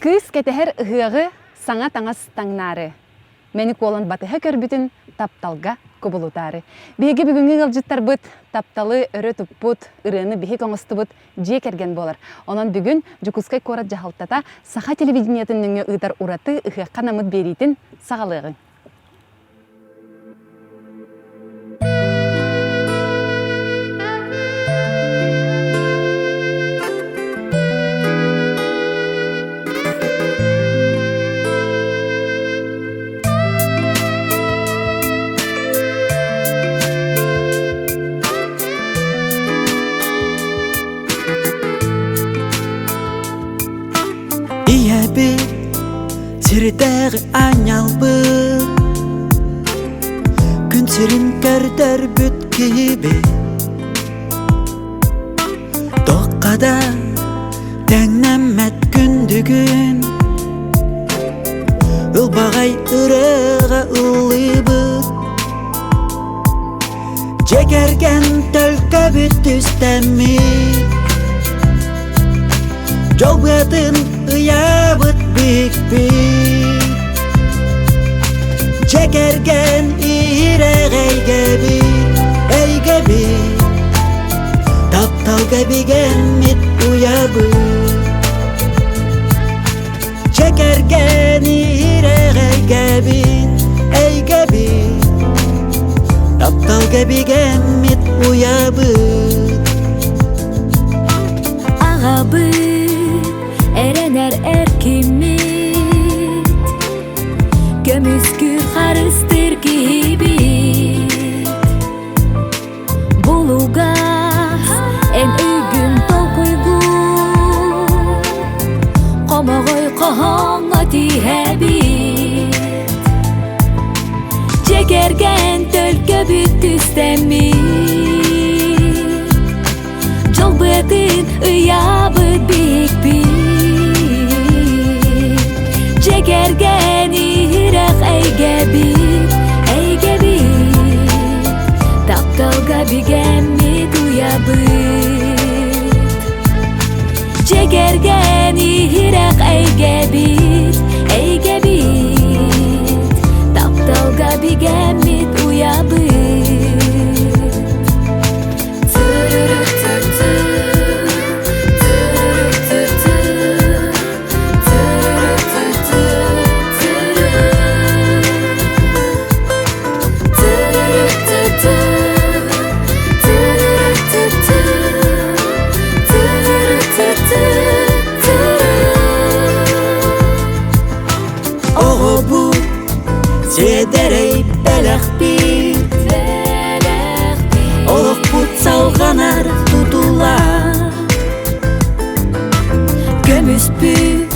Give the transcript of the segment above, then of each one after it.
Кыз кетехер ыгы саңа таңас таңнары. Мені колан батыға көрбітін тапталға көбілутары. Беге бүгінгі ғылжыттар бұд, тапталы өрі тұппұд, ұрыны беге қоңысты бұд же керген болар. Онан бүгін жүкізкай корат жағалтата саха телевидениятын нүңі ұйдар ұраты ұғы қанамыд берейтін сағалығын. Сирдәғі айналбы Күн сирин кәрдер бүт кейбі Тоққада тәңнәмәт күндігін Үлбағай ұрыға ұлыбы Жекерген төлкі бүт үстәмі Жол бұятын ұябыт бик-бик Жекерген ирек әйге бит Тапталға бігенмет ұябыт Жекерген ирек әйге бит Тапталға бігенмет ұябыт Ағабы Erener erkimit Gömüskür harıstır gibi Bulugas en ügün tokuygu Komağıy kohonga tihebit Cekergen tölke büt üstemit Jolbıtın ıyabıt bik-bik Çekergen ihrak әйге bit Taptalga bigemmit uyabıt Çekergen ihrak әйге bit Taptalga bigemmit uyabıt Седерей бәләқ бит Олық бұт салғанар тұтула Көміс бүт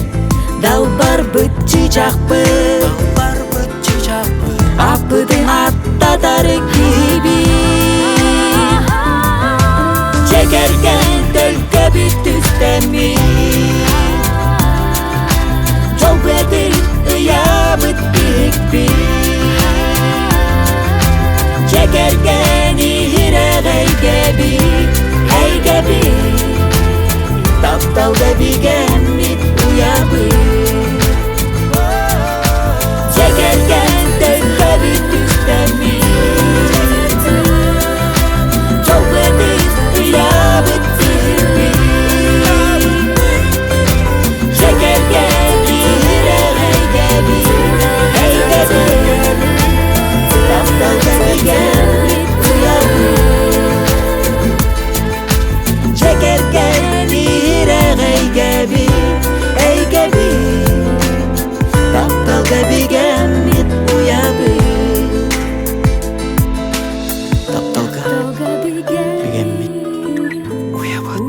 Далбар бұт чичақ бұт Апыдың аттатары киби Жекерген төлкі бүт үстәмі Жол бәділ ұябыт бик-бик Çekergen ihrak әйге bit Taptalga bigemmit uyabıt Çekergen tölke büt üstəmit Jol bədil uyabıt bik-bik Çekergen ihrak әйге bit Taptalga bigemmit uyabıt Çekergen ihrak әйге bit Taptalga bigemmit uyabıt Taptalga bigemmit uyabıt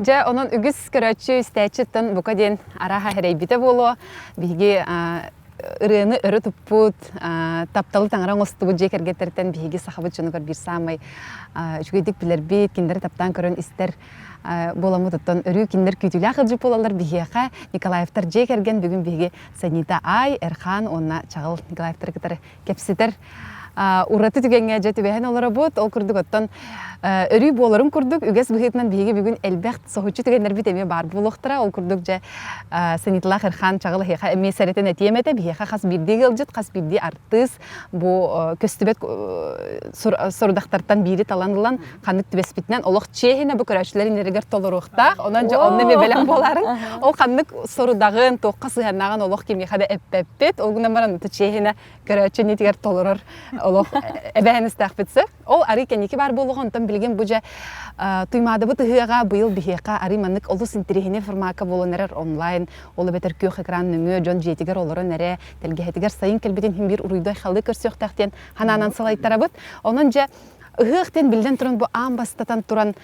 Ja, onun ügüs körötçü istəyçitten buka den araha hereybitte bolu. Bigi ırığını örü tupput, taptalı tanıran ostu bu jeker getirten bigi sahabıt jönügör bir samay. Şügedik biler bit, kinderi taptan körön ister bolamı tuttan örü kinder kütülü akıcı bolalar bigiyaqa Nikolaevtar jekergen bugün bigi Sanita Ay, Erhan, onna çağıl Nikolaevtar kıtır kepsiter. ураты түгенге жетүбэһен олара бут ол курдук оттон өрүй болорун курдук үгес быхытынан биһиги бүгүн элбэх соһучу түгеннер бит эме бар булуктара ол курдук же санитла хырхан чагыл хеха эме саретен этиемете биһиха хас бирди гылжыт хас бирди артыс бу көстүбет сорудактартан бири таланылан ханнык түбеспитнен олох чехине бу көрөчлөр инеригер толоруктак онан же онны мебелен боларын ол ханнык сорудагын тоққа сыһаннаган олох кими хада эппеппит ол гына баран чехине көрөчө нитигер толорор олох эбэһенистахпитсе ол ари кеники бар болгонтон билген бу же туймады бу тыгыга быйыл бихека ари маннык олус интерехине формака болонерер онлайн ол бетер көх экран нүңө жон жетигер олоро нере телгехетигер сайын келбетин хим бир уруйдай халы көрсөктактен хананан салайттарабыт онон же ыхтен билден туран бу амбастатан туран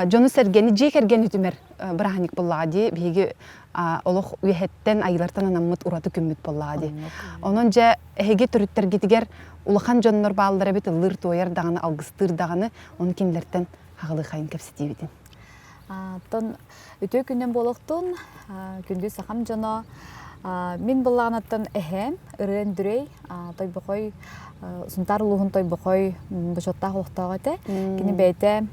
жону сергени жекерген үтүмер браханик боллади биги олох үһеттен айылартан анаммыт ураты күммүт боллади онон же эге төрүттер гитигер улахан жоннор баалдары бит ылыр тояр даганы алгыстыр даганы он кинлерден хагылы хайын кепситибитин тон өтө күннен болохтун күндү сахам жоно мен боллаганаттан эхем ырын дүрей тойбокой сунтар улугун тойбокой бошотта холоктоого те кини бейте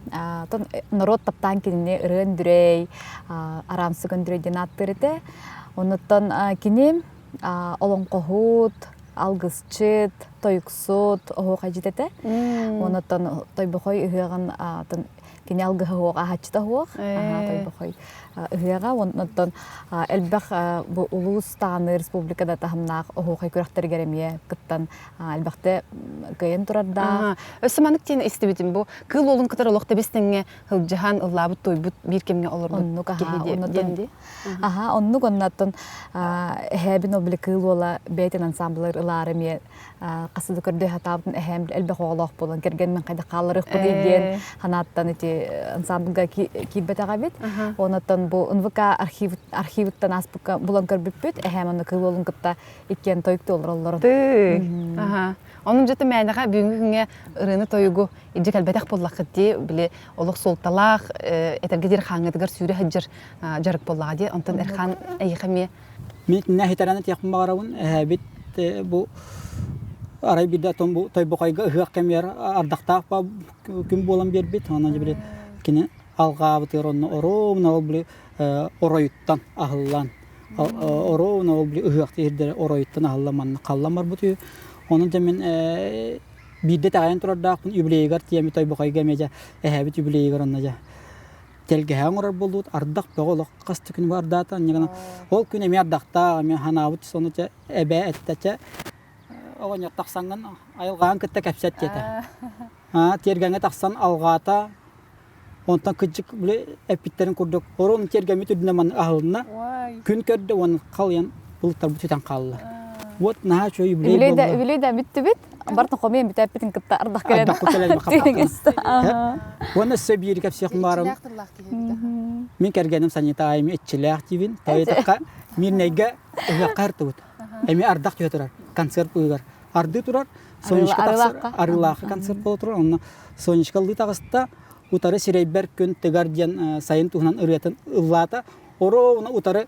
тон народ таптан кинини ырын дүрей арамсыгын дүрейден аттырыте онуттан кини олоңкохут алгысчыт тойуксут охука житете онуттан тойбокой ыгыган кини алгыһы хуок ахачта хуок тойбокой ыгыга онуттан элбэх бу улус тааны республикада тахымнаак охуокай күрөхтер эмие кыттан элбэхте кыйын турарда өсөманык тен истибитин бу кыл олун кытар олокта бестеңе хылжахан ыллабыт тойбут бир кемге олорду оннук оннаттан эхебин обли кыл ола бейтен ансамблер ылары эмие касыды көрдө хатабын эхем элбэх оголох болон керген мен кайда калырык бу деген ханаттан эти ансамблга кибетага бит оннаттан бу НВК архивиттан аспыка булан көрбүппүт эхем аны кыл олун кытта иккен тойкту олороллор onun jete mänaga бүгүнкү күнгө ырыны тойгу иджек албетак боллакыты биле олох солталак этергедир хаңыдыгар сүүрө хаджыр жарык боллагы онтон эрхан эйхами мен нахитараны тякмагарабын бит бу арай бидда том бу тойбокайга ыгак кемер ардактак ба күн болан бербит анан биле кини алга бутыронно оромно биле ороюттан ахыллан оромно биле ыгак тердер ороюттан ахылламан калламар буту onun demin bir de tayin turda юбилейгар тиями тойбокайга меже бит юбилейгар оннажа телге оңор болдут ардак боголок касты күн бардата нигана ол күн эми ардакта мен ханабыт сонуча эбе эттече огоня таксанган айылган кытта кепсет жете тергенге таксан алгата онтан кыжык биле эпиттерин курдук орун тергеми түдүнөман ахылына күн көрдө он калыян бултар бутан калды вот на что юбилей битти бит бартын комен битепитин кытта ардак келет вона себир кепсек марам мен кергеним санитайм этчилек тибин тайтакка мирнеге ягартыбыт эми ардак жотурар концерт уйгар арды турар сонечка таксыр арылак концерт боло турар онна сонечка лы тагыста утары сирейбер күн тегардиан сайын тугунан ырыятын ыллата оровна утары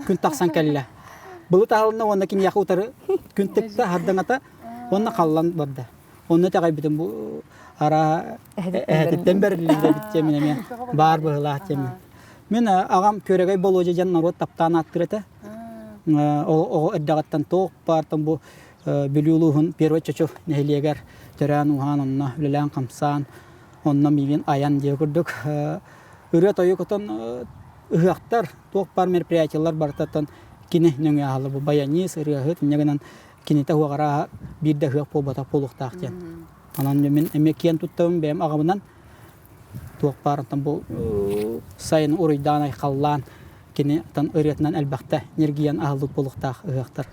күн таксан келле Бұл тағылына онна кин яқы ұтары күнтікті хардаңата онна қаллан барды. Онна тағай бітім бұл ара әдеттен бәрілігді бітте мен бар бұғылақ темен. Мен ағам көрегей болу жан народ таптан аттырыты. Оғы әддағаттан тоқ бартын бұл білулуғын первой чөчөк нәйлегер түрән ұған онна үлілән қамсан онна милин аян дей күрдік. Үрет ойы күтін ұғақтар тоқ бар мероприятиялар бартаттан Kini nunggu hal bu bayani serius, menyenangkan kini tahu agara bida hak po bata poluk takjen. Anan jamin emikian tutam bem agamanan tuak par tambo sain uridana kallan kini tan uriatnan albakta energian ahlu poluk tak haktar.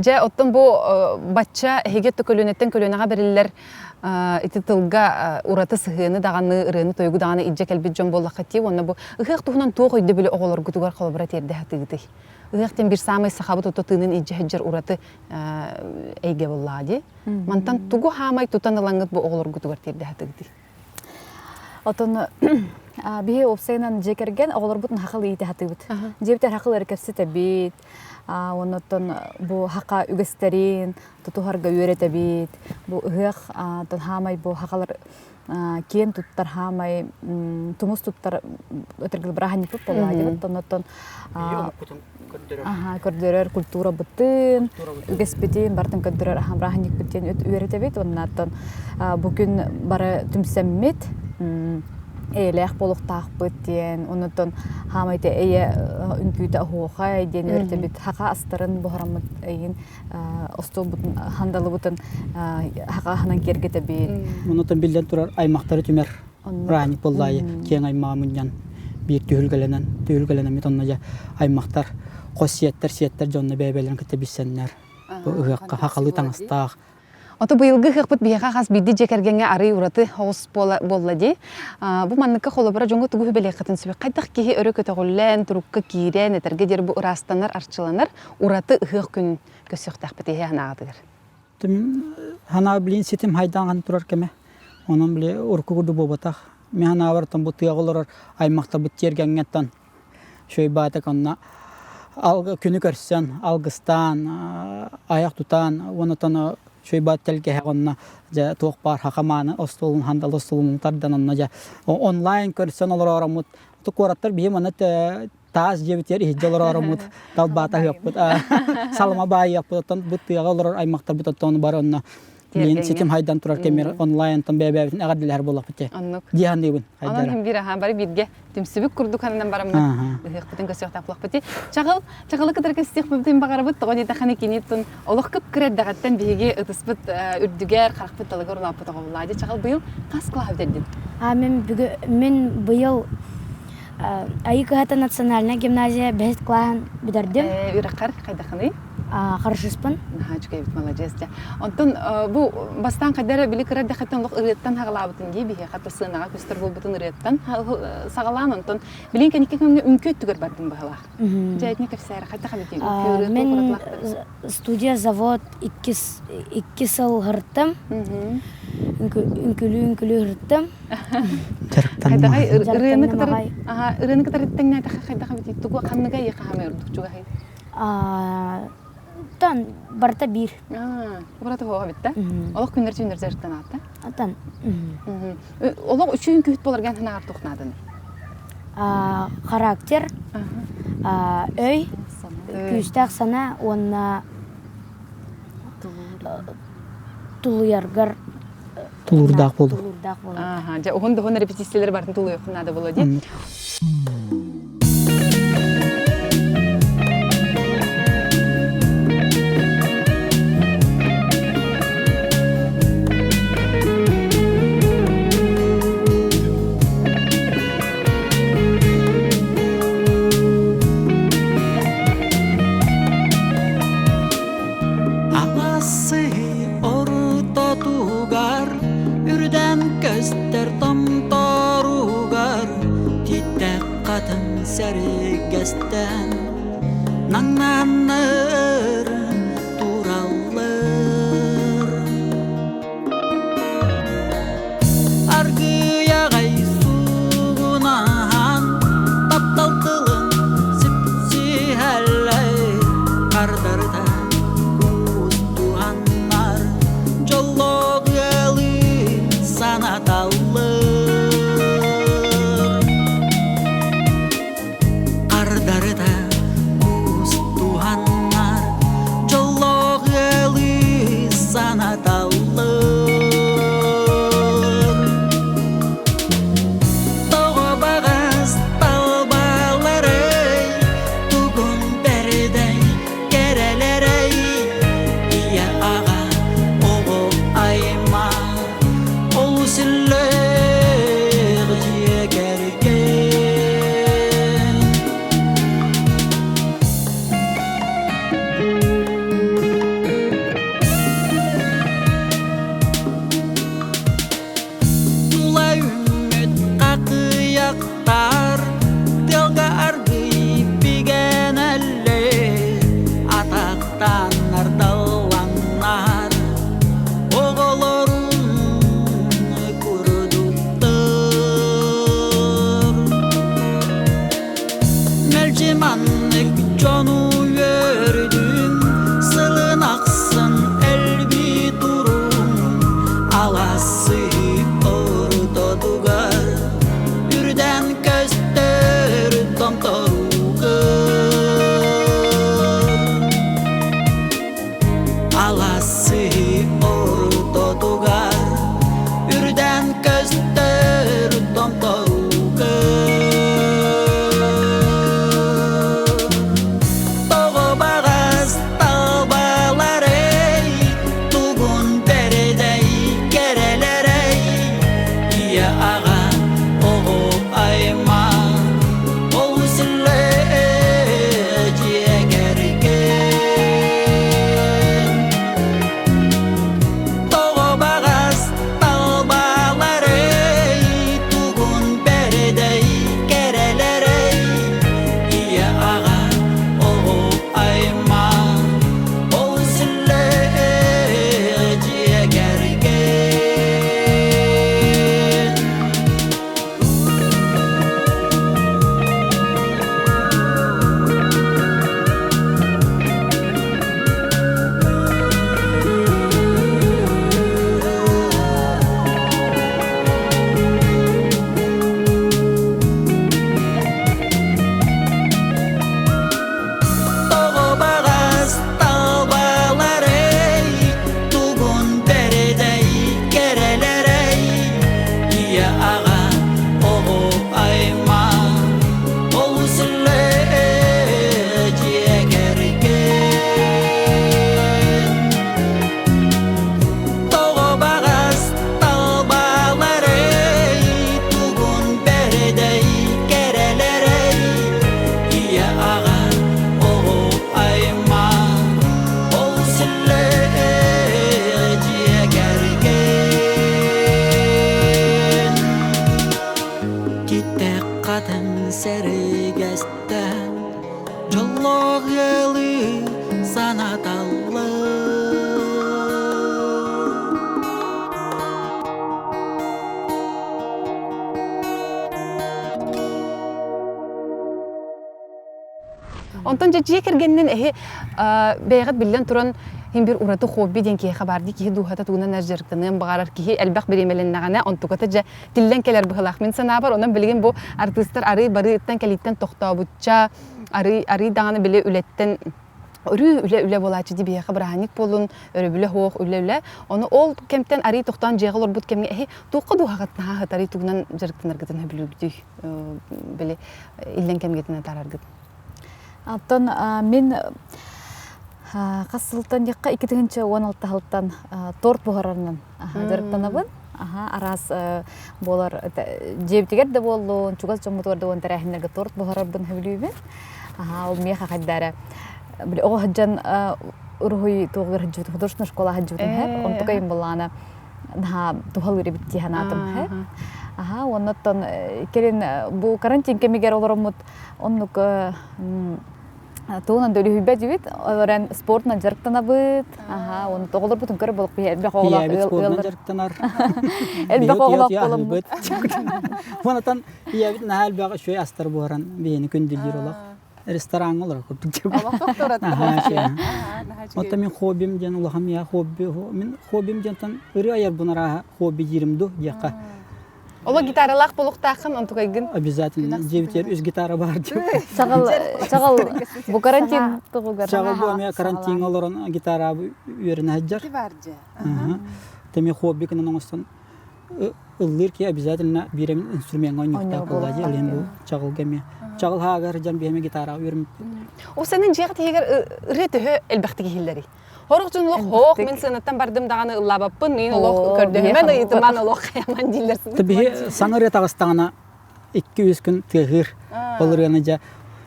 же оттон бу бачча эһиге төкөлүнөттен көлүнага бериллер ити тылга ураты сыгыны даганы ырыны тойгу даганы ижже келбит жон боллакати онна бу ыхык тухунан туох өйдө биле оголор гутугар колобра терде хатыгыты ыхыктен бир самый сахабы тото тынын ижже хеджер ураты эйге боллади мантан тугу хамай тутан ылаңыт бу оголор гутугар терде хатыгыты Отон бие опсайнан жекерген оголор бутун хакыл ите хатыбыт. Жебитер хакыл эркепсе тебит. Онотон бу хака үгестерин тутухарга үйрете бит. Бу ыгык тон хамай бу хакалар кен туттар хамай тумус туттар өтергил брахани пуп боллади. Онотон көрдөрөр культура бутын үгеспетин бартын көрдөрөр браханик бутен үйрете бит. Оннаттан бүгүн бары түмсеммит элех болуктаах бытен онотон хамайты эе үнкүйте ахуохай ден өртебит хака астарын бухарамыт эйин остобутун хандалыбытын хака ханан кергете бит онотон билден турар аймактары түмер рани боллайы кең аймагымыннан бир түйүлгөлөнөн метонна аймактар косиеттер жонна бебелен кете биссеннер ыгакка хакалы таңыстаах Ото быйылгы хыкпыт бияга хас бидди жекергенге ары ураты хос боллади. Бу манныкка холобара жоңго тугу белекатын сүбе кайдак кихи өрө көтөгүллен турукка кирен этерге дер бу ырастанар арчыланар ураты ыхык күн көсөктак бите ханагадыр. Тим хана билин ситим хайданган турар кеме. Онун биле уркугуду бобатах. Мен хана бартан бу тыягылар аймакта бут жергенгеттен. Шөй бата канна алгы күнү көрсөн, алгыстан, аяк тутан, онотон шөй баттелге хагынна жа тоқпар хакаманы остолун хандал остолун тарданна жа онлайн көрсөн олар арамут тукораттар бие мана таз жебитер хижалар арамут талбата хыппыт салма бай яппытан буттыга олар аймактар бутаттан барынна мен сетим хайдан турар кемер онлайн тан бебебин агадылар болуп бите диhandыбын Анан хим бира бары бирге түмсүбүк курдук андан барамын ыхыктын көсөктак булак бите чагалы кыдырга стих бутын багарабыт тогоди таханы кинитин олох кып кирет дагаттан биге ытыспыт үрдүгер каракпыт талыгыр лапы тоголлади чагал быйыл кас клав дедин мен быйыл Айкыгата национальная гимназия бест класс бидердим. Үракар кайдаханы? Каршыспын. Чукайбит молодец. Онтон бу бастан кадары били кирде хатын лок ырыттан хагалабытын ди бие хаты сынага көстөр болбутун ырыттан сагалан онтон билин кеникке үңкөт түгөр бардым бала. Жайтны кепсәр кайда хабитин. Мен студия завод 2 сыл гырттым. Үңкүлүү гырттым. Ырыны катар теңнә кайда хабит тугу канныга яка хамыр чугай. Тан барта бир. Бурата хога битте. Олох күннәр түннәр зәрттән атты. Атан. Олох үчүн күт боларган ханагар тукнадын. Характер. Өй. Күстәк сана онна тулуяргар тулурдак болду. Жа огондо репетициялар бардын тулуй хунада болоди. Sergesten nananır turalır Argıya gaysuğunahan taptal kılın sipsi helley kardarda ustuhanlar jollo gelin sanatallı Tercümanlık conu gördüm Sılın aksın elbi durum Alası orada dugar Ürden göster domtorugar Alası orada dugar Ürden göster domtorugar Sergesten Jolloq yeli sanatallı Ondan jejje kirgenden ehe beygat billen turan hem bir uratı hobbi den ki habardi ki duhata tuguna nerjerktanen bagarar ki elbaq birimelen ontukata ja tillen keler bıhlaq min sanabar ondan bilgen bu artistler arı barıttan kelitten toxtabutça arı dağını bile ületten üle bolaçı diye habranik bolun örebüle hoq üle onu ol kemten arı toxtan jeğlor but kemge ehe tuqa duhagat ha hatari tugunan jerktaner gıtın bilügdü bile illen kemgetine tarargıt. Аттан мен қасылтан жаққа 2016 жылдан торт бұғарарынан дұрықтанабын. Арас болар жебтегер де болуын, чугас жомутуар да онтар әхінерге торт бұғарарбын хөбілуйбен. Ол меха қайдары. Оғы хаджан ұрғой туғыр хаджутын, художественная школа хаджутын хэп. Онтуқайын боланы тухал үре бітті ханатым хэп. Оннаттан керен бұл карантин кемегер оларымыд оннук туынан дөли хүбәт жібет, оларан спортынан жарықтанабыд, оны тоғылыр бұтын көрі болып әлбәқ оғылақ спортынан жарықтанар. Әлбәқ оғылақ болымыд. Онатан иябет нәл бәғі шөй астар бұғаран бейіні көнділдер олақ. Ресторан олар көрдік деп. Ота мен хоббим ден олағам я хобби. Мен хоббим дентан үрі аяр бұнара хобби жерімді деққа. Ола гитаралақ болуқтақын онтуқайгын? Обязательно. Жевтер үз гитара бар деп. Сағал бұл карантин тұғылғар. Сағал бұл мен карантин оларын гитара үйерін әджар. Теме хобби кінен оңыстан ыллыр ки обязательно беремін инструмент ойнықта қолады. Әлем бұл чағыл кәме. Чағыл хағар жан бейме гитара үйерім. О, сәнін жеғат егер үреті әлбәқтігі хиллері. Хорық жын олық хоқ, мен сынаттан бардым дағаны ұллабаппын, мен олық көрдімен ұйытыман олық қаяман дейлерсін. Табиғи саңыр рет ағыстағына 200 күн тығыр олыр ғана жа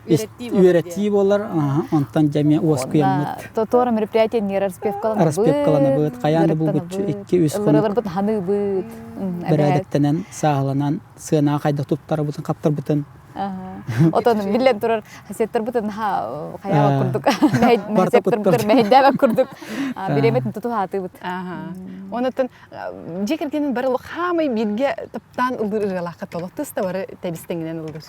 үйретті болар, онтан жаме оз көйемет. Тора мероприятия не распевкалана бұд. Распевкалана бұд, қаянды бұл бұд, 200 күн. Ұлылар бұд, ханы бұд. Бір әдеттенен, сағыланан, сығына қайда тұптары бұдын, қаптар бұдын. Отон билен турар хасеттер бутын қаяға күрдік. Хасеттер бутыр мәйдәбә күрдік. Биреметін тұту хаты бұд. Онытын жекергенін бары қамай билге таптан ұлдыр ырғалаққа толық тұста бары тәбістеңінен ұлдыр.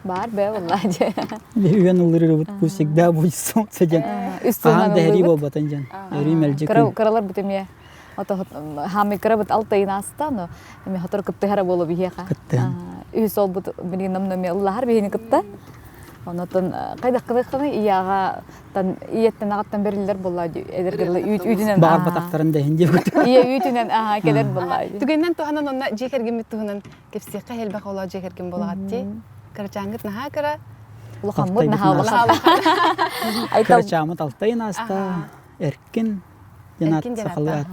Бар бе vallahi. Üyen ılırır bu pusik da bu son sejen. Üstünden Deri ılır. bol batan Eri melje. Karalar bitemiye. Ото хами крабыт алтай настано. Эми хатыр кытты хара боло бихеха. Кыттын. Үс ол бут бирин намнаме Аллахар бихини кытта. Онотон кайда кыдыкны ияга тан иеттен агаттан берилер боллады. Эдергеле үйдүнөн. Багар батактарын да хинде бут. Ия үйдүнөн келер боллады. Түгеннен туханан онна жекерген митухунан кепсекка хелбак ола жекерген болагатти. Карчаңгыт наха кара. Улахаммыт наха. Айтам. Карачамыт алтай наста. Эркин Янат сахалат.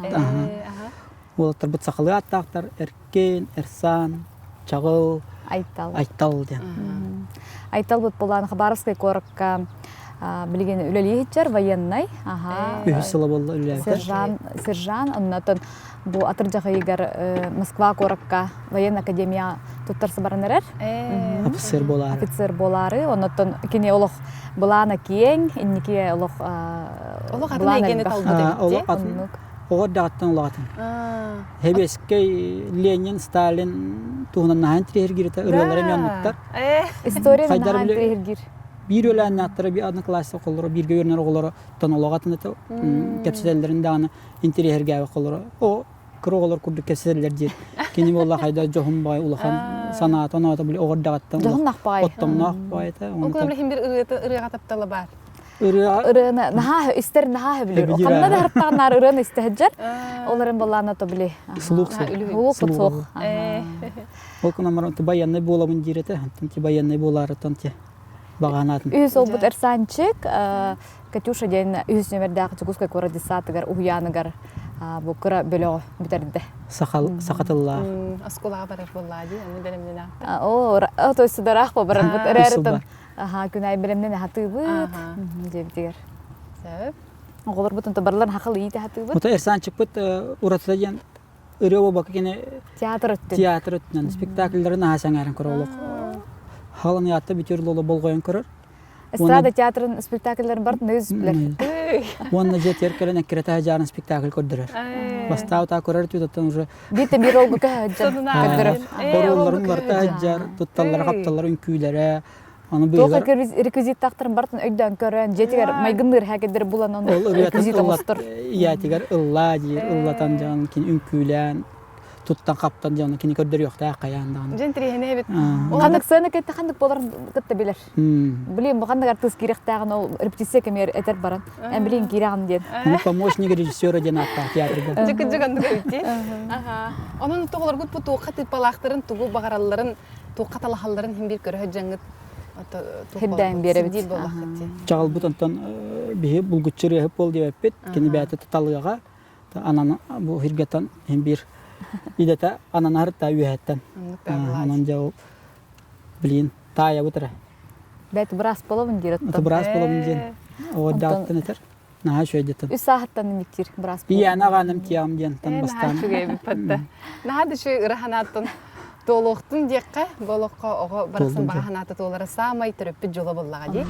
Ол тарбыт сахалат тактар эркен, эрсан, чагыл, айтал ден. Айтал бут болан Хабаровский коракка билген үлелие хитчер военный. Үсүлө болду үлелие. Сержан оннотон бу атыржага егер Москва коракка военная академия туттарсы баранерер. Офицер болары. Оннотон кине олох булана киең, иннике олох Олох атын егені талбыды битти. Оғыр дағаттан олағатын. Хебеске Ленин, Сталин туғынан нағын тірегіргірді ұрылары мянуттар. История нағын тірегір. Bir ölen nattara bir adını klası kolları, bir görünür oğulları tan olağatın da kapsitellerin dağını interiyer gavı kolları. O kuru oğulları kurduk kapsiteller diye. Kendi vallahi hayda Johun Bay ulakan sanat ona da böyle oğur dağıttan. Johun Nakbay. Ottam Nakbay da. O kadar hem bir ırığa taptalı var. Ырыны наха истер наха билер. Окамна да хартанар ырыны истеджер. Оларын баллана то били. Слух. Слух. Ол кунамар баянны боламын дирете. Танти баянны болары танти. Баганатын. Үз ол бут эрсанчык, Катюша ден үз нөмердәк Чугуска кора десатыгар уяныгар бу кыра бөлө битерде. Сакатылла. Аскулага барар боллади, аны белемнен акты. О, то сударах баран бут эрерден. Күнай белемнен хатыбыт. Дебдер. Себеп? Оголор бутун табарлар хакыл ите хатыбыт. Мута эрсанчык бут уратсаген ырыва бакене Театр өттү. Театр өттүнөн спектакльдерин хасаңарын көрөлүк. Халын ятты битер лоло болгоен көрөр. Эстрада театрын спектакльдерин бар nøз билер. Онна жетер келен экрета жарын спектакль көрдүрөр. Бастау та көрөр түтөтөн уже. Бите бир олгу көдүрөр. Ороллорун барта жар, тутталлар, капталлар, үнкүйлөрө. Аны Тока быйгар. реквизит тактарын бартын өйдөн көрөн, жетигер майгыныр хакедер булан аны реквизит олостур. Ия тигер ылла жер, ыллатан жан кин үнкүйлөн. Туттан каптан жаны кини көрдөр жок да каяндан. Жентрихене бит. Кандык сыны кетти кандык болар кытта билер. Билем бу кандык артист керектагын ол репетиция кемер этер баран. Мен билем керегин ден. Аны помощник режиссера жанатта театрда. Жыгы-жыганды көйти. Онун тоголор гут буту катып балактарын тугу багаралларын, тугу каталахалларын хим бир көрө жаңыт. Хидден беребит. Чагыл бутантан бие булгуччыры хеп бол деп бет. Кини бәте таталыга. Ананы бу хиргатан хим бир идета ананар та үйәттен. Анан жау билин тая бутыра. Бәт брас болобун дирет. Ата брас болобун ден. О даттын этер. Наха шөйдетен. 3 сааттан никтир брас. Ияна ганым тиям ден тан бастан. Шугай патта. Нахады шу раханаттын толуктун декке болохко ого барсын баганаты толары самай төрөппү жоло боллага ди.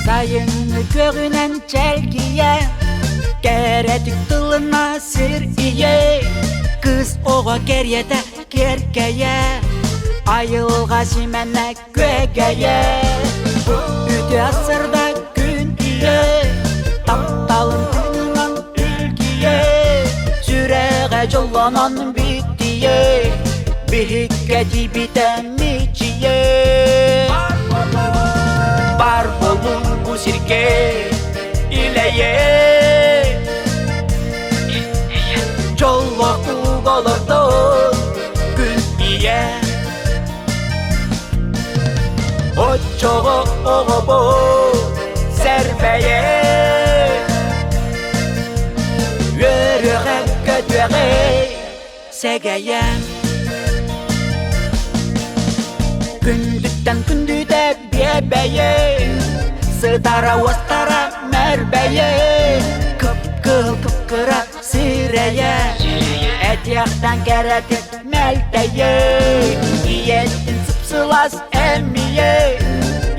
Sayın görünen çelgiye Geredik tılına sır iye Kız oğa geryede gergeye Ayılga simene gögeye Üdü asırda gün iye Taptalın tınınan ülgiye Süreğe jollanan bittiye Bihikke dibiden miciye Bar bolun bu sirke ileye Jolloq uğolordo gün iye Oçoğu oğubu serveye Yörüğe gödüğe segeye Gündükten gündüde bebeye Sıdara vastara merbeye Kıpkıl kıpkıra sireye Et yaktan keretik melteye İyettin сылас әмие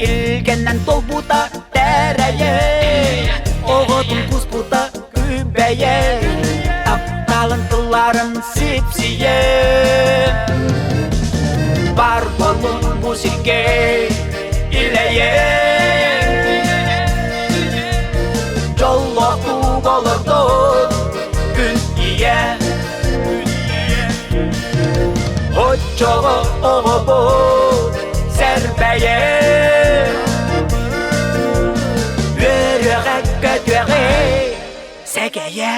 илгеннен толбута тәрәйе оғытын құспута күбәйе ақталын тыларын сипсие бар болын бұ сирге иләйе жоллоқту болырды күн ие Очоғы оғы бұл сәрбәйе Өріғі көтіғі сәгәйе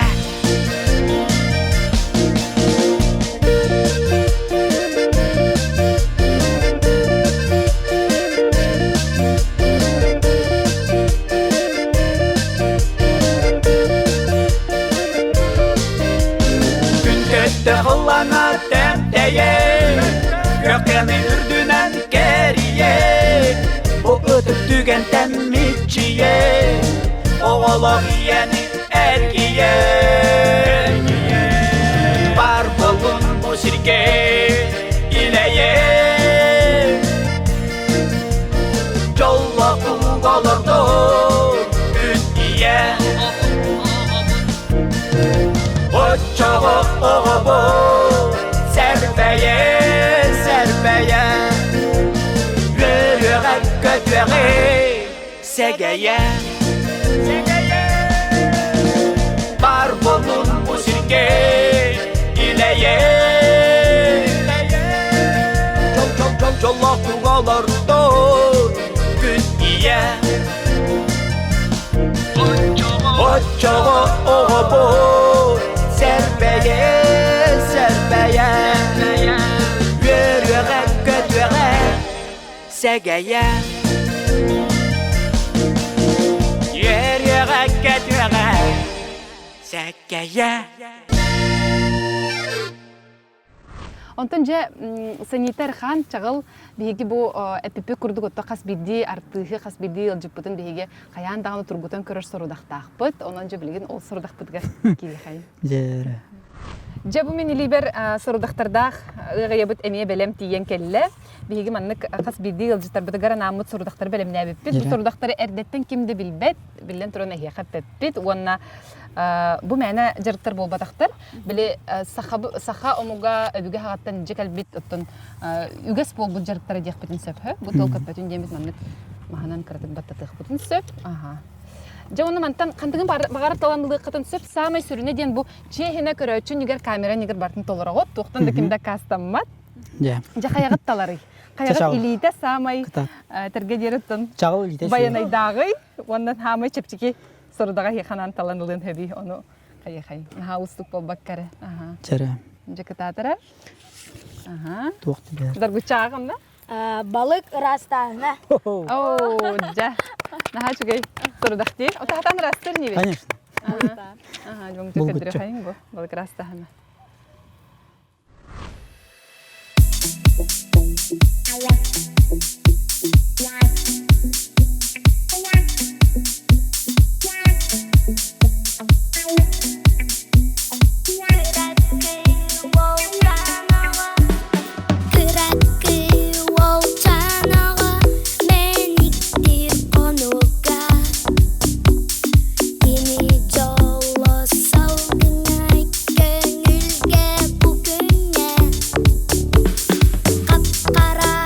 Күн көтті ғылана тәмтәйе Көкені үрдінен кәрие О өтіп түген тәммитчие Оғылық ені әргие Бар болын бұ сірге иләйе Жоллық ұғылырды үн ие Очоғы оғы бұл сәрбәйе Өріғі көтіғі сәгәйе Бар болын бұ сірге иләйе Жоллақ туғаларды күн ие Очоғы оғы бұл сәрбәйе Өріғі көтіғі сәгәйе Өріғі көтіғі сәгәйе Онтон же санитар хан чагыл биги бу эпипи курдук отто кас бидди артыгы кас бидди ылжыппытын биги каян дагы тургутан көрөш сорудактакпыт онон же билген ол сорудакпытга кири хай Жері же бу мени либер сорудактардах ыгыябыт эмие белем тиен келле биги маннык кас бидди ылжытар бытыгара намыт сорудактар белемнебиппит бу сорудактары эрдеттен кимди билбет билен туран эхе хаппеппит уонна бу мәне жырттар болбатактар биле саха омуга өбүгө хагаттан жекелбит оттон үгес болбут жырттар дияхпытын сөпхө бу толкаппытын демит маннык маханан кырдык баттатыхпытын сөп же оны мантан кандыгын багар таландылыкытын сөп самай сүрүнө ден бу чехине көрөчүн нигер камера нигер бартын толорого туктан да кимде кастаммат же каягыт талары каягыт илите самай терге дереттен Чағыл илите баянайдагы ондан хамай чепчики сорудага хеханан таланылын хөби ону каяхай хаустук болбаккары Жері жекататара туқты бер даргучагында Балык растағына. о жа наха чугай сорудакти отахатан растыр небе Конечно жон Бұл жекадыр күтчі. хайын бу балык растахана Qara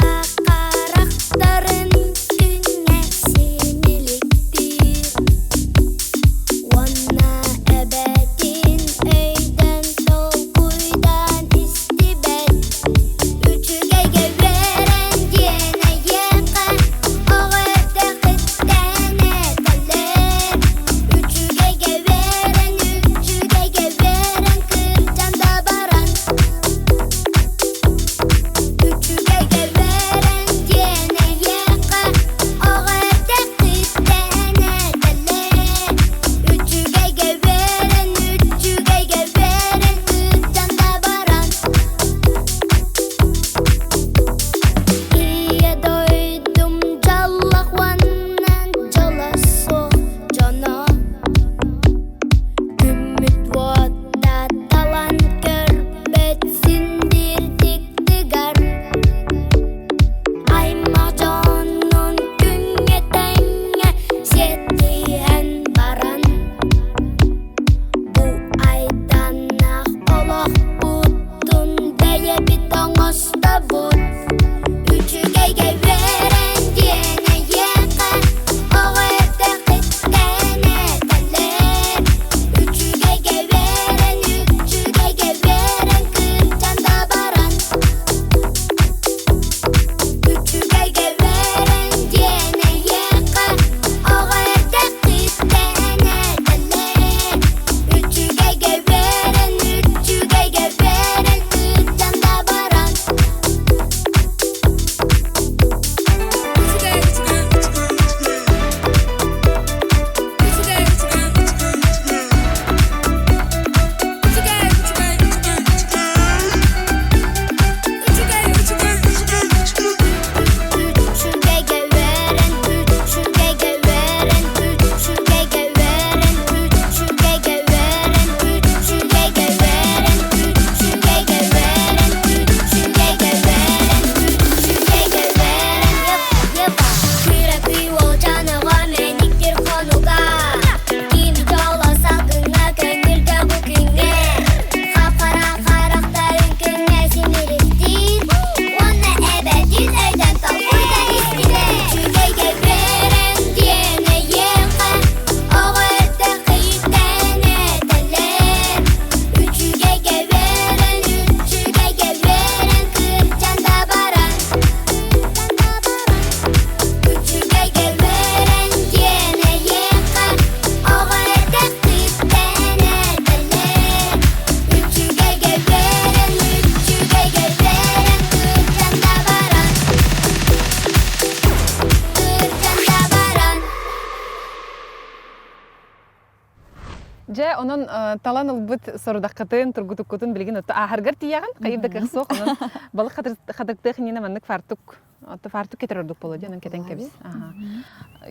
Же онон талан ылбыт сорудаққатын, тургутуккутун билигин отто ахаргар тияган, кайыбда кықсоқ, онон балық хадықтық нина маннык фартук, отто фартук кетер ордук болу, жонын кетен кебіз.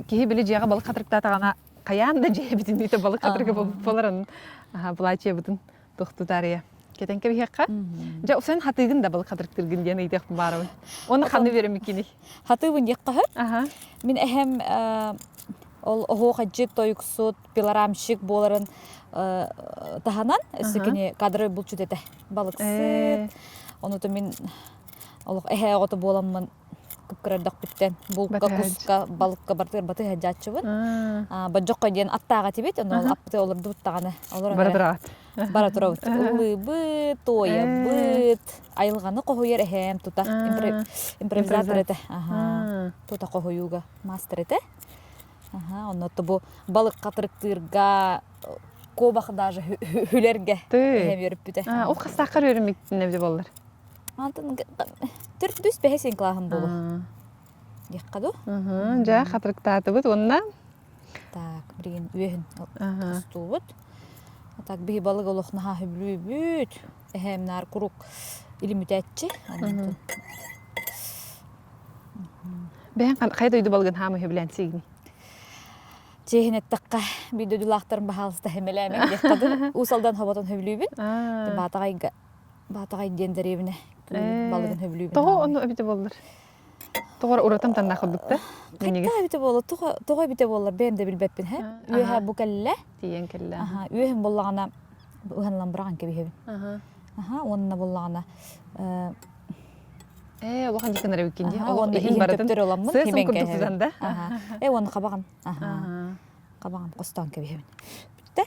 Кихи били жияға балық хадықтатағана қаян да жия битин бейті балық хадырға боларын бұлачия бұтын тұқтутария. Кетен кеби хеққа? Же усан хатыгын да балық хадырықтыргын ден үйдеқпін барауын. Оны қанды берем екені? Хатыбын еққағыр. Мен әхем ол оғаджы тойықсуд, пиларамшик боларын таханан, өсікіне кадры бұлчуд еті балықсыд. Онуты мен әхе оғыты боламын күпкірердақ біттен бұлыққа, құсқа, балыққа бартығыр баты әджатшыбын. Баджоққа ден аттаға тебет, оны ол апты олар дұттағаны. Бара тұрауыт. Улы бұт, тойы бұт, айылғаны қоғойер әхем тұта импровизатор еті. Тұта қоғойуға мастер еті. Оннотто бу балык катырыктырга кобак даже хүлерге эм йөрүп бүтө. Ол кастакыр өрүмүктүн эбде болдур. Антын 4-5 бехесин клахым болу. Яккаду? Жа катырыктатыбыт онна. Так, бирин үйөһүн стуут. Так би балык олохна хүблүбүт. Эм нар курук илимүтәтчи. Бен кайда үйдү балгын хамы хүблән сигни. Чехинеттаққа бидодулақтарын бағалысты хемеләмен дектады. Усалдан хабатын хөблүйбін. Батағай дендеребіне балығын хөблүйбін. Тоғы оны өбіті болдыр. Тоғыр ұратым танда қылдықты? Қайтта өбіті болыр, тоғы өбіті болыр, бәйім де білбәппін. Үйе бұ кәлі? Тиен кәлі. Үйең болағана ұғанлан бұраған кәбі хебін. Онына болағана Олған декенер өкенде. Оны иін төптер оламын. Сысын күрдік тұзанда. Оны қабаған. Қабаған қостан кәбі хебін. Бітті.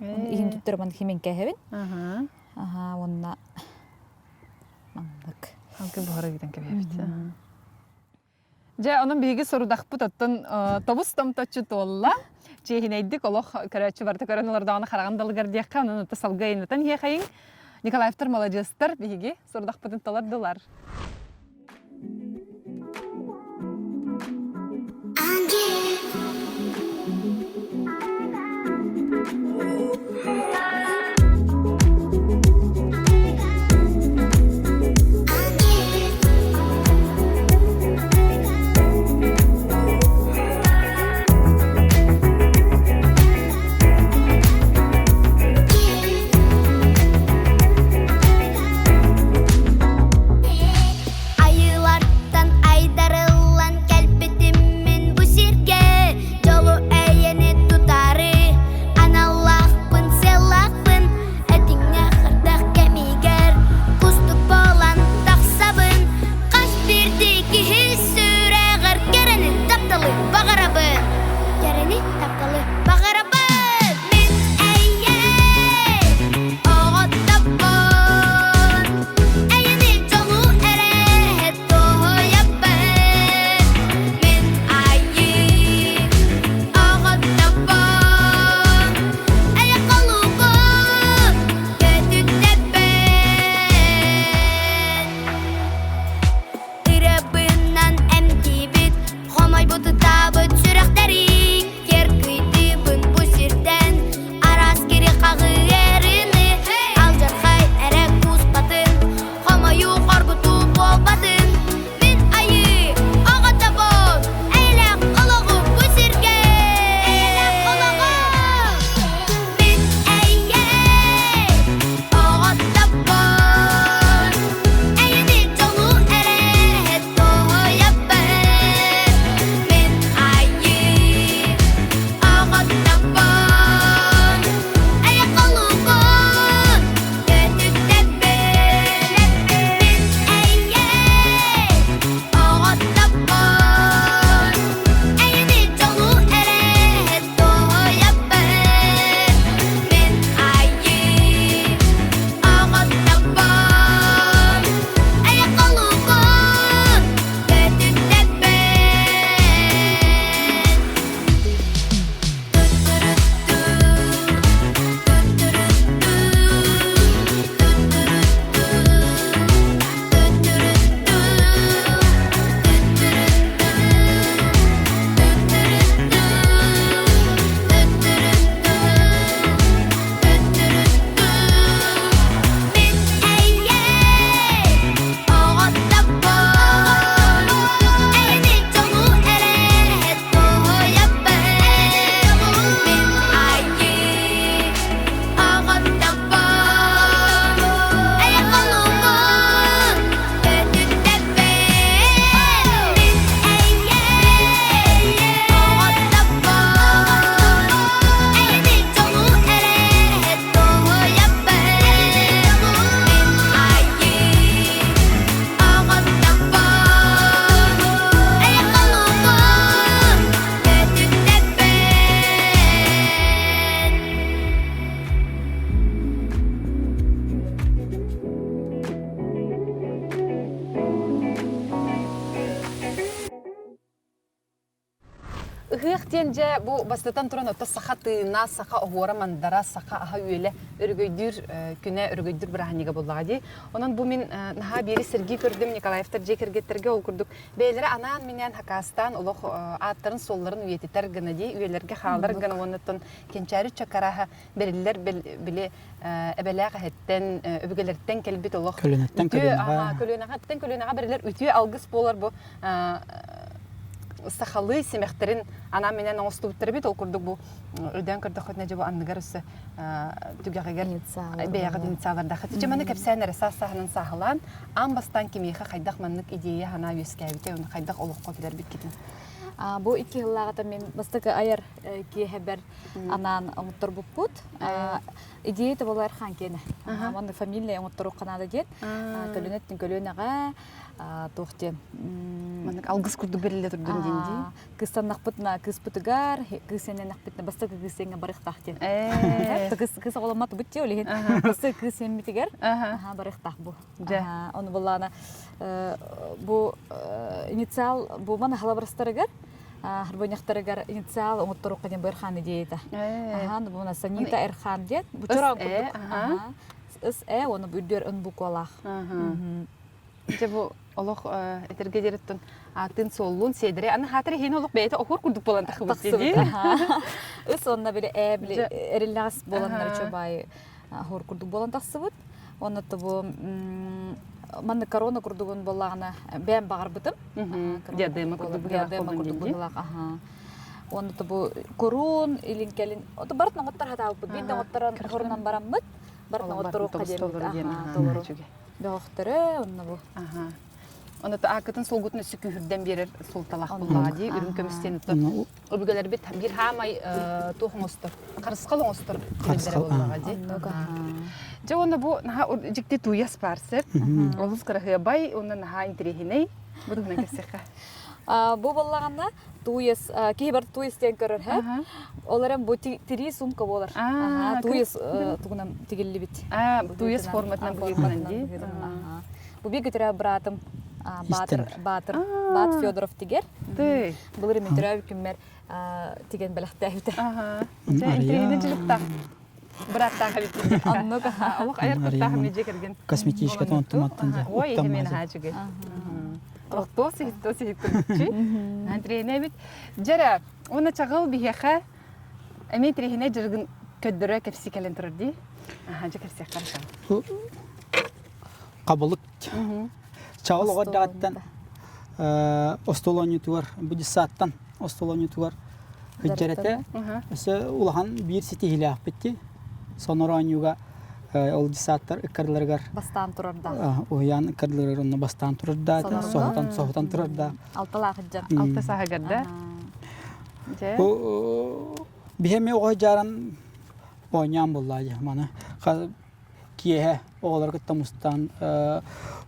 Иін төптер оламын хемен кәбін. Онына маңдық. Алғы бұғыры кетен кәбі хебін. Жа, оның бейгі сұрудақ бұт оттын тобыс томточу толла. Жехинейдік олық көрәтші барды көрін олардағаны қарағандалығар дейққа, оның ұтты салға енітін еқайын. Николаевтар молодежстар бейгі сұрудақ бұтын толардылар. Ыхыктен же бу бастатан туран отта саха тыына, саха огора мандара, саха аха үйеле өргөйдүр күнө өргөйдүр браханига боллагы. Онон бу мен наха бери Сергей көрдүм Николаевтар жекергеттерге ол курдук. Бейлери анан менен Хакастан олох аттарын солларын үйетитер гына ди, үйлерге халдар гына онотон кенчари чакараха берилер биле эбелега хеттен өбүгелерден келбит олох. Көлөнөттөн Көлөнага берилер үтүе алгыс болар бу сахалы семехтерин ана менен оңостубуттар бит ол курдук бу өдөн көрдөкөтүнө же бу анныгарысы түгөгөгер беягы инициаларда хатычы маны кепсенер сасаханын сахалан амбастан кимиха хайдак маннык идея хана үскәбите уну хайдак олокко келер бит китин. Бу 2 жыллагата мен бастыгы аяр ки хабар анан оңуттар буппут. Идея болар хан кене. Маны фамилия оңуттар канада дет. Көлөнөттүн көлөнага тохтен. Маны алгыс курду бериле турдун динди. Кыстанак бутна кыз бутугар, кызсенен акбитне бастыгы кызсенге барыктак дет. Кыз оголомат бутте олеген. Бастыгы кызсен митигер. Барыктак бу. Оны буллана бу инициал бу мана халабырстарыгар харбоньяктарыгар инициал оңотторук каден бырхан идеяда. Бу мана Санита Эрхан дет. Бу чорап оны бүддөр ын букалах. Же бу олох этерге жереттен атын соллун седре аны хатыры хен олох бейте окур курдук болан тахыбыз деди. Онна биле биле эрилас боландар чобай хор курдук болан тахсыбыт. Онна бу манны корона курдугун боллагына бәм багар бытым. Диадема курдук боллак. Онна бу корун илинкелин. Ото бартна готтар хатабыт. Бинде готтаран хорунан барамбыт. Бартна готтору кадем. Доктора онна бу. Оны та акытын солгутун сүкүрдөн берер солталак буллади үрүн көмүстен өбүгөлөр бит бир хамай тохоңостор карыскал оңостор билдере боллагади. Же оны бу наха жикти туяс барсы олус карахы бай оны наха интерехиней будуна кесека. Бу боллаганда туяс кейбір туястен көрөр ха. Оларам бу тири сумка болар. Туяс тугунан тигилли бит. Туяс форматынан буйгунанди. Бу бигитре братым Бат Федоров тигер. Булыр метрав күммер тиген балахтайбыта. Же интерехине жилукта. Браттан хабит. Аннуга. Алык аяр курта хаме жекерген. Косметичка тонтуматтан. Ой, эмен хажыгы. Тоси күнчи. Антрене бит. Жара, оны чагыл бихеха. Эме интерехине жыргын көддөрө кепсикелен турди. Жекерсек карашам. Кабылык. Чагыл годдаттан остолону туар, будисаттан остолону туар. Хиджерете. Эсе улахан бир сити хилах битти. Соноранюга ол дисаттар иккарларгар бастан турарда. Оян иккарларгар онна бастан турарда, соһтан турарда. Алталак хиджар. Алта сагагарда. Же. Бихеме огажаран ойням боллай мана. Кие оолар кытта мустан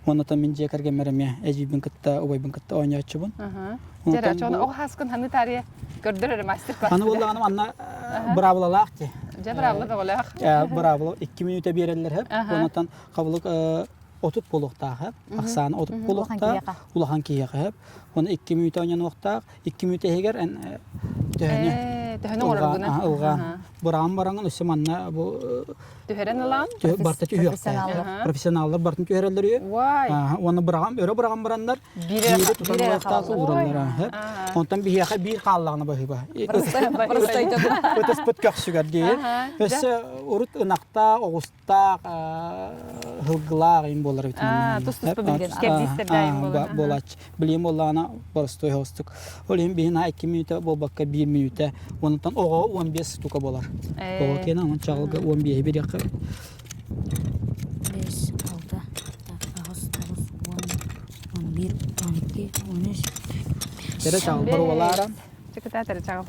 онната мен жекерге мереме эжибин кытта обайбин кытта ойнячыбын. Жара чона о хаскын ханы тария көрдөрөр мастер класс. Аны боллаганым анна бравлалак ти. Же бравлы болак. Бравлы 2 минута берелер хеп. Оннан кабылык отут болуктаа хеп. Аксаны отут болуктаа улахан кие хеп. Оны 2 минута ойнан вакта 2 минута егер Төһөнө орогуна. Алган. Бурам бараңын үсеманна бу Төһөрөн алам. Барта профессионаллар бартын төһөрөлөр. Вай. Оны бурам, өрө бурам барандар. Бире тутулуктаа ураллар. Онтан бияха бир халлагына бахыба. Өтөс подкастыгар ди. Өсө урут ынакта, огуста, хылгылар ин болар бит. Тустус билген. Скептистер дайым болар. Болач. Билем болана борстой хостук. Олим бина 2 минута болбакка 1 минута. Онтан ого 15 штука болар. Ого кена он чалга 15 бир якы. 5, 6, 11, 12, 13. Тера чал барвалара. Чеката тера чал.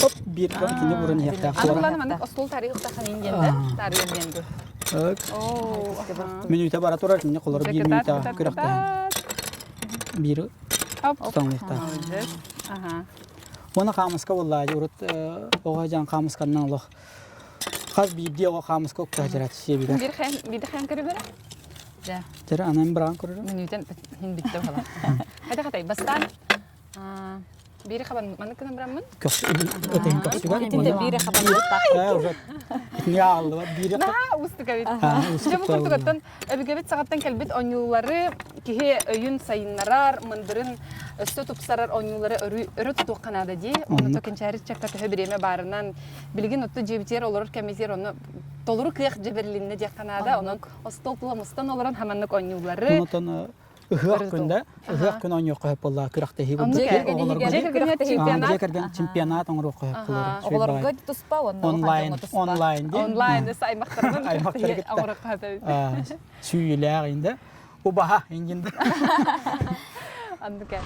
Оп бир кини бурун якта. Анланы мен остол тарихта ханингенде, тарихенде. Минута бара турар мен колор 1 минута кыракта. Бир таңлыкта. Оны камыска боллай урут огажан камысканнан алох. Хаз бирде ого камыска көжөрөт себиде. Бир хэн көрүбөр. Ja. Тера анан бран көрөр. Минутен хин битте хала. Хада хатай бастан Biri kapan mana kena beramın? Köks öteyin köksüga. Итинде бире хабарлыктак. Ne aldı var biri. Nah, ustu kavit. Ha, ustu Coba kurtu katan, ebigabit sakatan kalbit onyulları kihe öyün sayınlarar, mındırın östü tupsarar onyulları örü tutuq kanada di. Onu tokin çarit çakta köhe bireme barından bilgin ottu cebitiyer olur kemiziyer onu toluru kıyaq ceberlinne diye kanada onun ostolpulamustan oluran hamanlık onyulları. Unutan ıhık günde, ıhık gün oynuyor koyup Allah kırakta hibi. Onu Jekergen çempionat onu koyup Allah. Оголорго туспа онно. Online değil. Online saymaklarından Aymakları gitti. Ağıra kahve. Süyüler indi. O baha inginde. Anlık yani.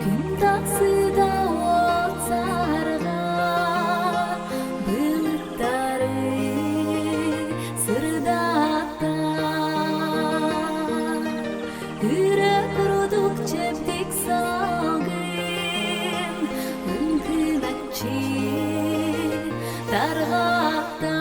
Күн отсарға бұлттары сырдатта Үрек ұрудық чептік салғын Үмкін әтчі тарғақта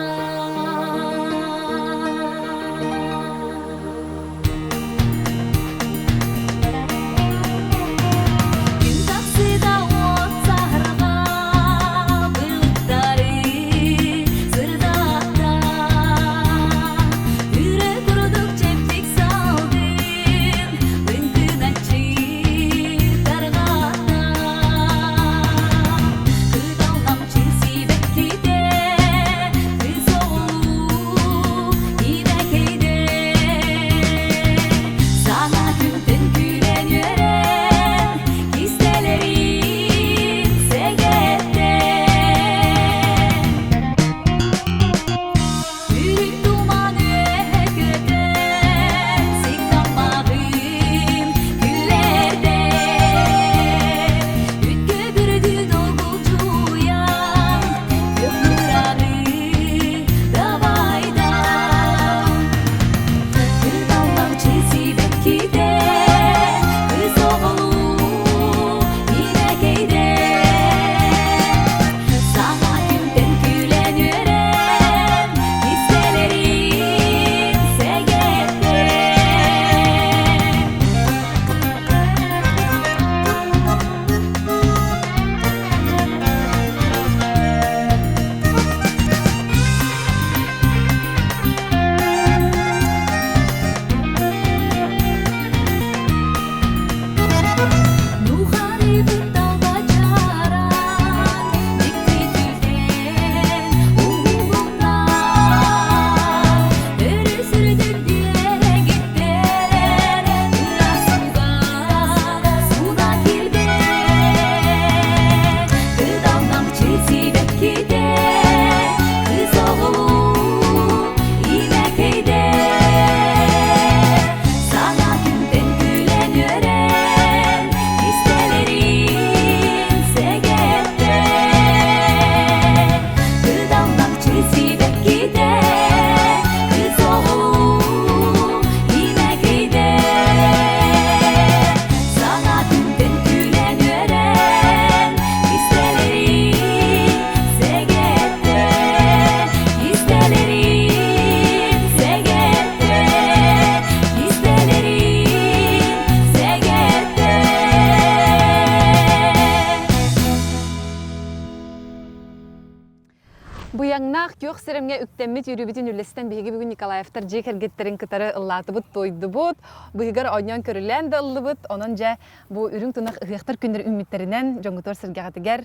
Буяңнақ күйіқ сірімге үктеммет үрібітін үлестен бейгі бүгін Николаевтар жекергеттерін кітары ыллаты бұт, тойды бұт, бұйығар ойнан көрілен де ыллы бұт, онын жа бұ үрің тұнақ ұйықтар күндер үміттерінен жоңғытор сіргеғатыгер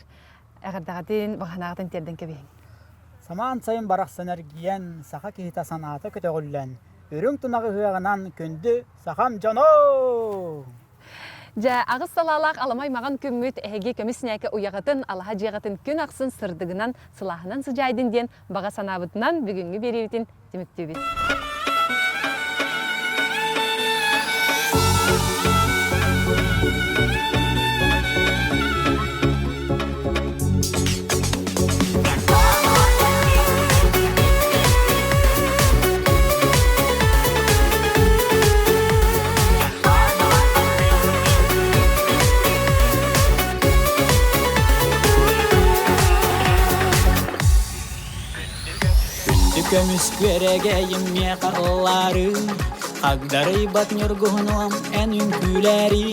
әғардағатын бағанағатын терден кебейін. Саман сайын барақсанар киен сақа кейта санаты көтөғіллен. Үрің тұнақ ұйығынан күнді сақам жано! Жа ағыз салалақ аламай маған көммет әйге көмісінәкі ұяғатын, алаға жеғатын күн ақсын сырдығынан, сылағынан сыжайдын ден баға санабытынан бүгінгі береуітін демікті бет. Kömüs göregeyim meqalları Qagdarı bat nürgünüm en ünküleri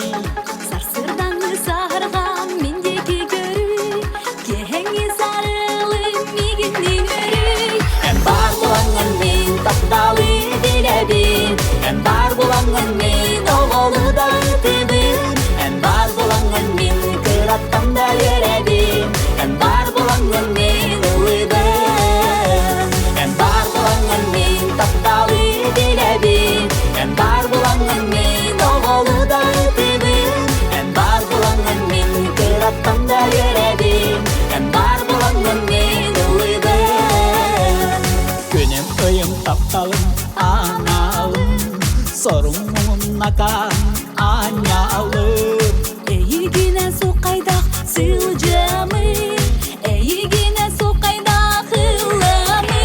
Sarsırdanı sarğam mendeki görü Kehengi sarılım migini görü En bar bulanın min tapdalı dilebin En bar bulanın min oğulu da ütübün En bar bulanın min kırattan da yeredin En bar bulanın min ılıbın En bar bulanın min tapdalı dilebin En bar bulanın min oğulu da ütübün En bar bulanın min kırattan da yeredin En bar bulanın min ılıbın Günüm öyüm taptalım analım Sorumum nakan anyalım Eyigine sokaydak sılcamı Eyigine sokaydak hıllamı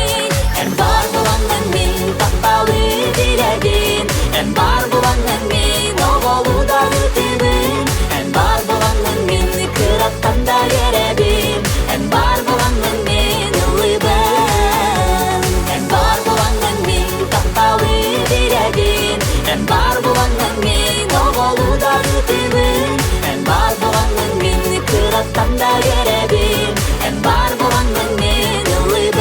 En bar bulanın min taptalı diledin En bar bulanın min oğulu da ütübün En bar bulanın min kırattan da yeredin En bar bulanın min ılıbın En bar bulanın min taptalı diledin En bar bulanın min oğulu da ütübün En bar bulanın min kırattan da yeredin En bar bulanın min ılıbın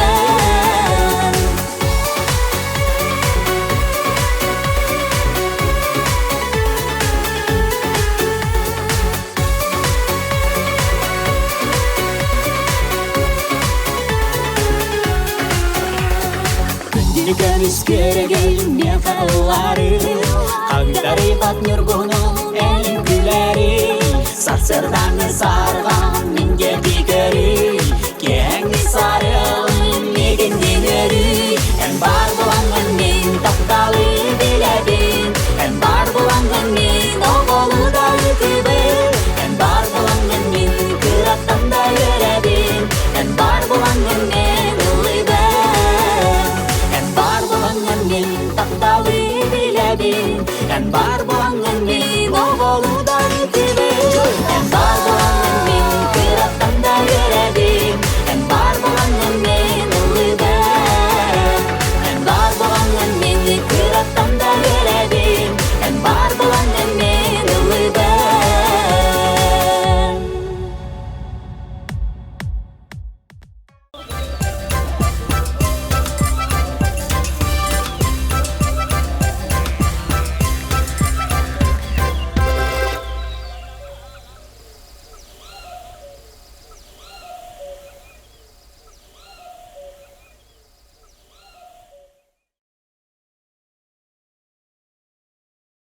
Kömüs göregeyim meqalları Qagdarı bat nürgünüm en ünküleri Sarsırdanı sarğam mendeki görü Kehengi sarılım migini görü En bar bulanın min tapdalı dilebin En bar bulanın min oğulu da ütübün En bar bulanın min kırattan da yeredin En bar bulanın min ılıbın En bar bulanın min tapdalı dilebin En bar bulanın min